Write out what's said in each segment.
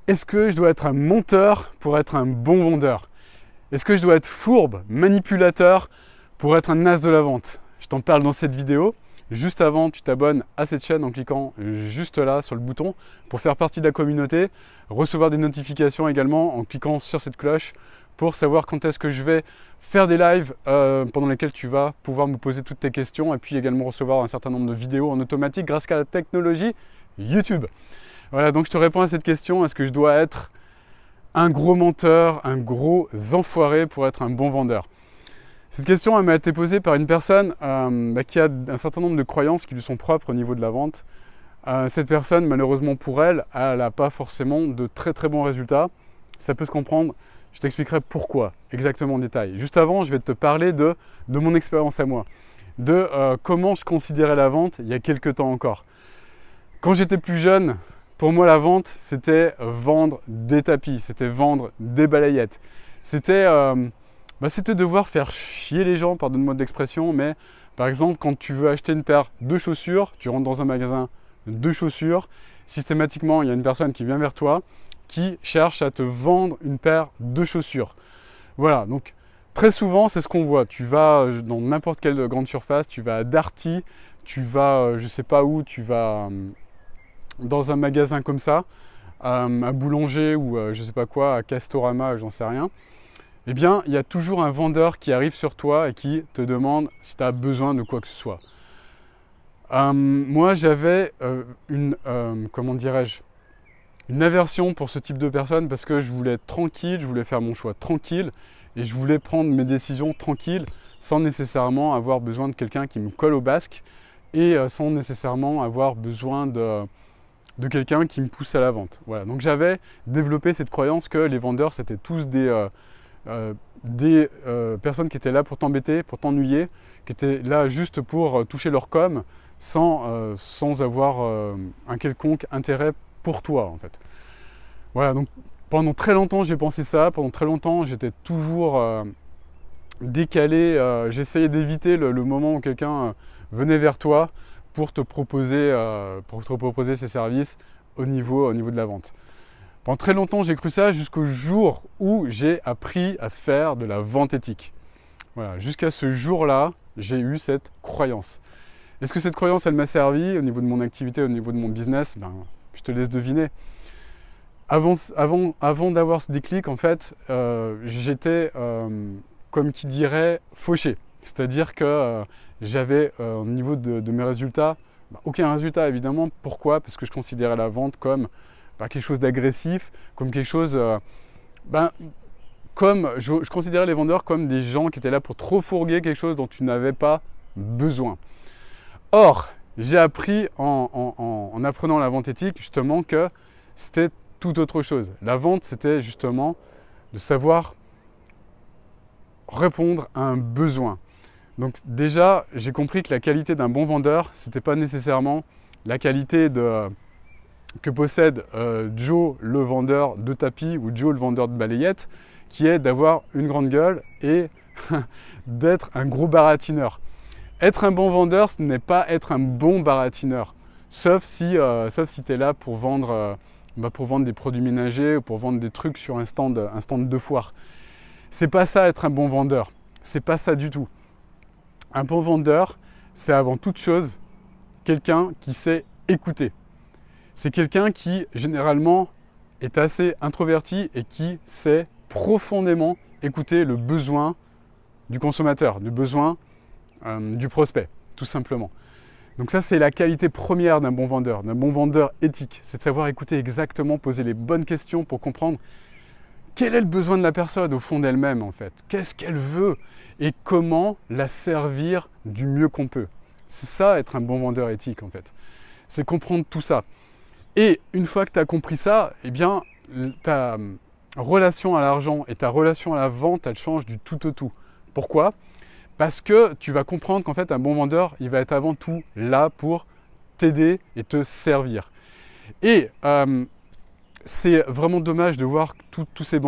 Est-ce que je dois être un menteur pour être un bon vendeur? Est-ce que je dois être fourbe, manipulateur pour être un as de la vente? Je t'en parle dans cette vidéo. Juste avant, tu t'abonnes à cette chaîne en cliquant juste là sur le bouton pour faire partie de la communauté, recevoir des notifications également en cliquant sur cette cloche pour savoir quand est-ce que je vais faire des lives pendant lesquels tu vas pouvoir me poser toutes tes questions et puis également recevoir un certain nombre de vidéos en automatique grâce à la technologie YouTube. Voilà, donc je te réponds à cette question, est-ce que je dois être un gros menteur, un gros enfoiré pour être un bon vendeur? Cette question elle m'a été posée par une personne qui a un certain nombre de croyances qui lui sont propres au niveau de la vente. Cette personne, malheureusement pour elle, elle n'a pas forcément de très très bons résultats. Ça peut se comprendre, je t'expliquerai pourquoi exactement en détail. Juste avant, je vais te parler de mon expérience à moi, de comment je considérais la vente il y a quelques temps encore. Quand j'étais plus jeune, pour moi, la vente, c'était vendre des tapis, c'était vendre des balayettes. C'était devoir faire chier les gens, pardonne-moi d'expression, mais par exemple, quand tu veux acheter une paire de chaussures, tu rentres dans un magasin de chaussures, systématiquement, il y a une personne qui vient vers toi qui cherche à te vendre une paire de chaussures. Voilà, donc très souvent, c'est ce qu'on voit. Tu vas dans n'importe quelle grande surface, tu vas à Darty, tu vas, je sais pas où, tu vas dans un magasin comme ça, à Boulanger ou je sais pas quoi, à Castorama, j'en sais rien, eh bien, il y a toujours un vendeur qui arrive sur toi et qui te demande si tu as besoin de quoi que ce soit. Moi, j'avais comment dirais-je, une aversion pour ce type de personne parce que je voulais être tranquille, je voulais faire mon choix tranquille et je voulais prendre mes décisions tranquilles sans nécessairement avoir besoin de quelqu'un qui me colle au basque et sans nécessairement avoir besoin de quelqu'un qui me pousse à la vente. Voilà. Donc j'avais développé cette croyance que les vendeurs, c'était tous des personnes qui étaient là pour t'embêter, pour t'ennuyer, qui étaient là juste pour toucher leur com sans avoir un quelconque intérêt pour toi en fait. Voilà, donc pendant très longtemps j'ai pensé ça, pendant très longtemps j'étais toujours décalé, j'essayais d'éviter le moment où quelqu'un venait vers toi pour te proposer ses services au niveau de la vente. Pendant très longtemps, j'ai cru ça jusqu'au jour où j'ai appris à faire de la vente éthique. Voilà, jusqu'à ce jour-là, j'ai eu cette croyance. Est-ce que cette croyance, elle m'a servi au niveau de mon activité, au niveau de mon business? Je te laisse deviner. Avant d'avoir ce déclic, en fait, j'étais, comme qui dirait, fauché. C'est-à-dire que j'avais, au niveau de mes résultats, aucun résultat évidemment. Pourquoi? Parce que je considérais la vente comme quelque chose d'agressif, comme quelque chose... comme je considérais les vendeurs comme des gens qui étaient là pour te refourguer quelque chose dont tu n'avais pas besoin. Or, j'ai appris en apprenant la vente éthique justement que c'était tout autre chose. La vente, c'était justement de savoir répondre à un besoin. Donc déjà, j'ai compris que la qualité d'un bon vendeur, ce n'était pas nécessairement la qualité que possède Joe le vendeur de tapis ou Joe le vendeur de balayettes, qui est d'avoir une grande gueule et d'être un gros baratineur. Être un bon vendeur, ce n'est pas être un bon baratineur, sauf si tu es là pour vendre des produits ménagers ou pour vendre des trucs sur un stand de foire. C'est pas ça être un bon vendeur, c'est pas ça du tout. Un bon vendeur, c'est avant toute chose quelqu'un qui sait écouter. C'est quelqu'un qui, généralement, est assez introverti et qui sait profondément écouter le besoin du consommateur, du besoin du prospect, tout simplement. Donc ça, c'est la qualité première d'un bon vendeur éthique. C'est de savoir écouter exactement, poser les bonnes questions pour comprendre quel est le besoin de la personne au fond d'elle-même, en fait. Qu'est-ce qu'elle veut et comment la servir du mieux qu'on peut. C'est ça, être un bon vendeur éthique, en fait. C'est comprendre tout ça. Et une fois que tu as compris ça, eh bien, ta relation à l'argent et ta relation à la vente, elle change du tout au tout. Pourquoi? Parce que tu vas comprendre qu'en fait, un bon vendeur, il va être avant tout là pour t'aider et te servir. Et c'est vraiment dommage de voir tous ces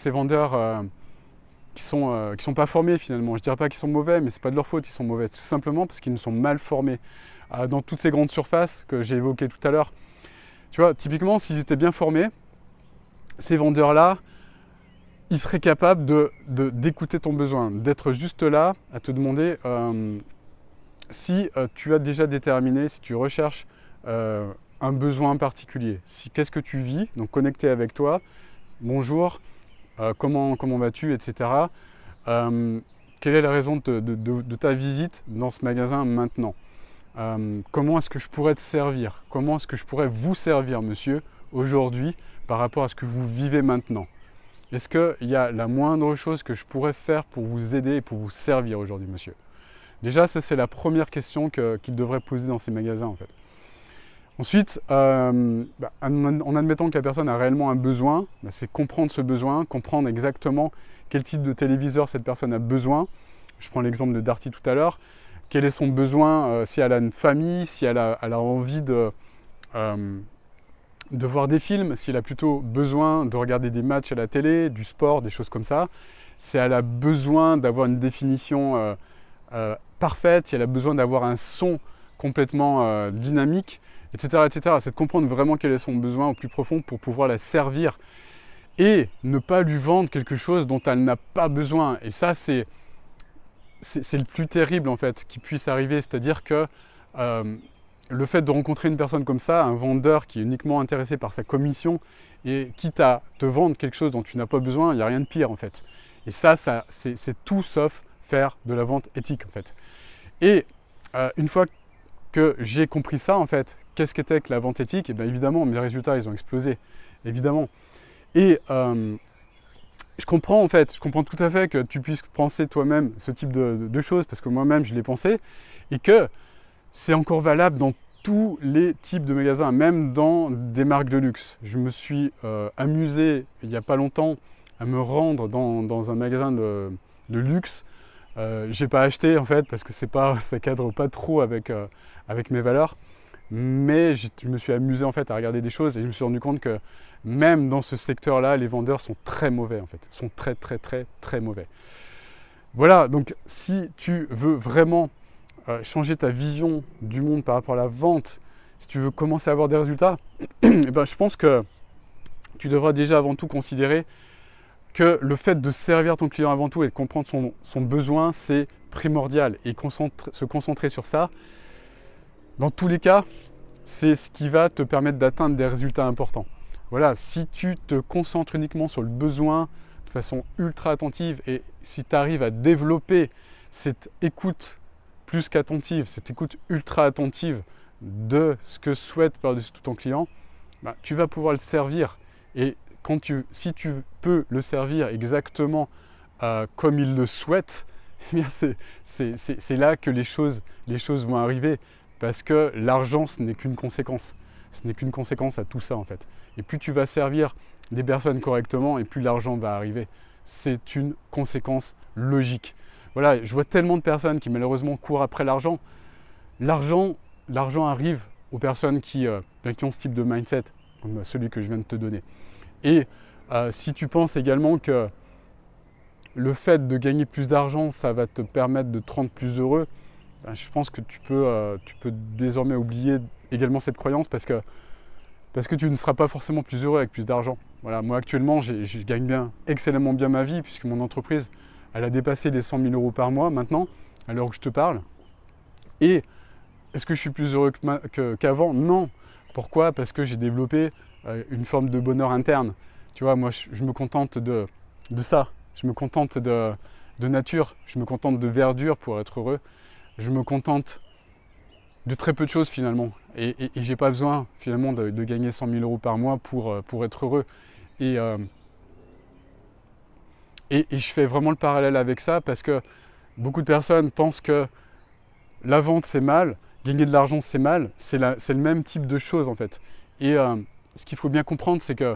vendeurs qui sont pas formés finalement. Je ne dirais pas qu'ils sont mauvais, mais ce n'est pas de leur faute, ils sont mauvais. Tout simplement parce qu'ils nous sont mal formés. Dans toutes ces grandes surfaces que j'ai évoquées tout à l'heure, tu vois, typiquement, s'ils étaient bien formés, ces vendeurs-là, ils seraient capables d'écouter ton besoin, d'être juste là à te demander si tu as déjà déterminé, si tu recherches un besoin particulier. Qu'est-ce que tu vis, donc connecté avec toi, bonjour, comment vas-tu, etc. Quelle est la raison de ta visite dans ce magasin maintenant? Comment est-ce que je pourrais te servir? Comment est-ce que je pourrais vous servir, monsieur, aujourd'hui, par rapport à ce que vous vivez maintenant? Est-ce qu'il y a la moindre chose que je pourrais faire pour vous aider et pour vous servir aujourd'hui, monsieur? Déjà, ça, c'est la première question qu'il devrait poser dans ces magasins, en fait. Ensuite, en admettant que la personne a réellement un besoin, c'est comprendre ce besoin, comprendre exactement quel type de téléviseur cette personne a besoin. Je prends l'exemple de Darty tout à l'heure. Quel est son besoin, si elle a une famille, si elle a envie de voir des films, si elle a plutôt besoin de regarder des matchs à la télé, du sport, des choses comme ça. Si elle a besoin d'avoir une définition parfaite, si elle a besoin d'avoir un son complètement dynamique, etc., etc. C'est de comprendre vraiment quel est son besoin au plus profond pour pouvoir la servir et ne pas lui vendre quelque chose dont elle n'a pas besoin. Et ça, c'est le plus terrible en fait qui puisse arriver, c'est-à-dire que le fait de rencontrer une personne comme ça, un vendeur qui est uniquement intéressé par sa commission et quitte à te vendre quelque chose dont tu n'as pas besoin, il n'y a rien de pire en fait. Et ça c'est tout sauf faire de la vente éthique en fait. Et une fois que j'ai compris ça en fait, qu'est-ce qu'était que la vente éthique? Et bien évidemment, mes résultats ils ont explosé, évidemment. Et je comprends en fait, je comprends tout à fait que tu puisses penser toi-même ce type de choses, parce que moi-même je l'ai pensé, et que c'est encore valable dans tous les types de magasins, même dans des marques de luxe. Je me suis amusé il n'y a pas longtemps à me rendre dans un magasin de luxe. J'ai pas acheté en fait parce que ça cadre pas trop avec mes valeurs, mais je me suis amusé en fait à regarder des choses et je me suis rendu compte que même dans ce secteur-là, les vendeurs sont très mauvais en fait, sont très très très très mauvais. Voilà, donc si tu veux vraiment changer ta vision du monde par rapport à la vente, si tu veux commencer à avoir des résultats, eh ben, je pense que tu devras déjà avant tout considérer que le fait de servir ton client avant tout et de comprendre son besoin, c'est primordial. Et se concentrer sur ça, dans tous les cas, c'est ce qui va te permettre d'atteindre des résultats importants. Voilà, si tu te concentres uniquement sur le besoin de façon ultra attentive et si tu arrives à développer cette écoute plus qu'attentive, cette écoute ultra attentive de ce que souhaite par-dessus tout ton client, bah, tu vas pouvoir le servir. Et si tu peux le servir exactement comme il le souhaite, eh bien c'est là que les choses vont arriver. Parce que l'argent, ce n'est qu'une conséquence. Ce n'est qu'une conséquence à tout ça en fait. Et plus tu vas servir des personnes correctement, et plus l'argent va arriver. C'est une conséquence logique. Voilà, je vois tellement de personnes qui malheureusement courent après l'argent. L'argent arrive aux personnes qui ont ce type de mindset, comme celui que je viens de te donner. Et si tu penses également que le fait de gagner plus d'argent, ça va te permettre de te rendre plus heureux, ben, je pense que tu peux désormais oublier également cette croyance parce que tu ne seras pas forcément plus heureux avec plus d'argent. Voilà, moi actuellement, je gagne excellemment bien ma vie puisque mon entreprise, elle a dépassé les 100 000 € par mois maintenant, à l'heure où je te parle. Et est-ce que je suis plus heureux qu'avant? Non. Pourquoi? Parce que j'ai développé une forme de bonheur interne. Tu vois, moi, je me contente de ça. Je me contente de nature. Je me contente de verdure pour être heureux. Je me contente de très peu de choses finalement. Et j'ai pas besoin finalement de gagner 100 000 € par mois pour être heureux. Et je fais vraiment le parallèle avec ça parce que beaucoup de personnes pensent que la vente c'est mal, gagner de l'argent c'est mal, c'est le même type de choses en fait. Et ce qu'il faut bien comprendre c'est que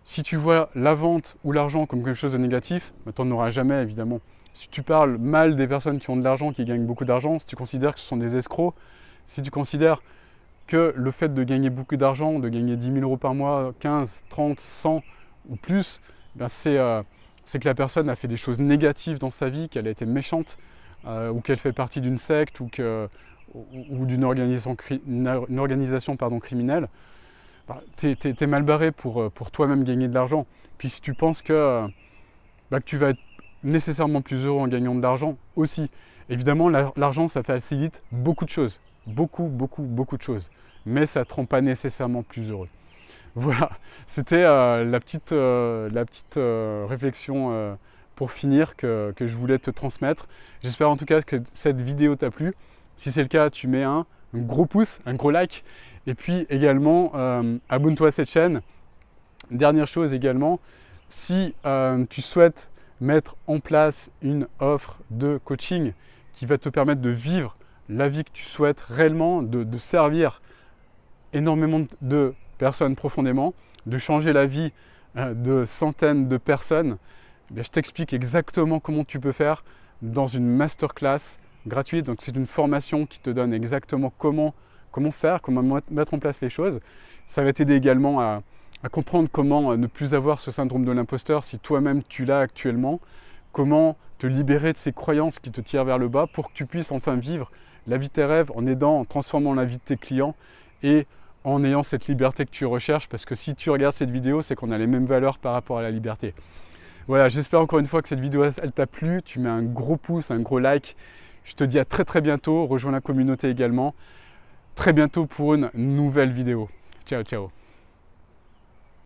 si tu vois la vente ou l'argent comme quelque chose de négatif, tu n'en auras jamais évidemment. Si tu parles mal des personnes qui ont de l'argent, qui gagnent beaucoup d'argent, si tu considères que ce sont des escrocs, si tu considères que le fait de gagner beaucoup d'argent, de gagner 10 000 € par mois, 15, 30, 100 ou plus, ben c'est que la personne a fait des choses négatives dans sa vie, qu'elle a été méchante, ou qu'elle fait partie d'une secte ou d'une organisation criminelle. t'es mal barré pour toi-même gagner de l'argent. Puis si tu penses que tu vas être nécessairement plus heureux en gagnant de l'argent aussi. Évidemment, l'argent, ça facilite beaucoup de choses. Beaucoup de choses. Mais ça ne te rend pas nécessairement plus heureux. Voilà, c'était la petite réflexion pour finir que je voulais te transmettre. J'espère en tout cas que cette vidéo t'a plu. Si c'est le cas, tu mets un gros pouce, un gros like. Et puis également, abonne-toi à cette chaîne. Dernière chose également, si tu souhaites mettre en place une offre de coaching qui va te permettre de vivre la vie que tu souhaites réellement, de servir énormément de personnes profondément, de changer la vie de centaines de personnes, je t'explique exactement comment tu peux faire dans une masterclass gratuite. Donc c'est une formation qui te donne exactement comment faire, comment mettre en place les choses. Ça va t'aider également à comprendre comment ne plus avoir ce syndrome de l'imposteur si toi-même tu l'as actuellement, comment te libérer de ces croyances qui te tirent vers le bas pour que tu puisses enfin vivre la vie de tes rêves en aidant, en transformant la vie de tes clients et en ayant cette liberté que tu recherches, parce que si tu regardes cette vidéo, c'est qu'on a les mêmes valeurs par rapport à la liberté. Voilà, j'espère encore une fois que cette vidéo elle t'a plu. Tu mets un gros pouce, un gros like. Je te dis à très bientôt. Rejoins la communauté également. Très bientôt pour une nouvelle vidéo. Ciao, ciao.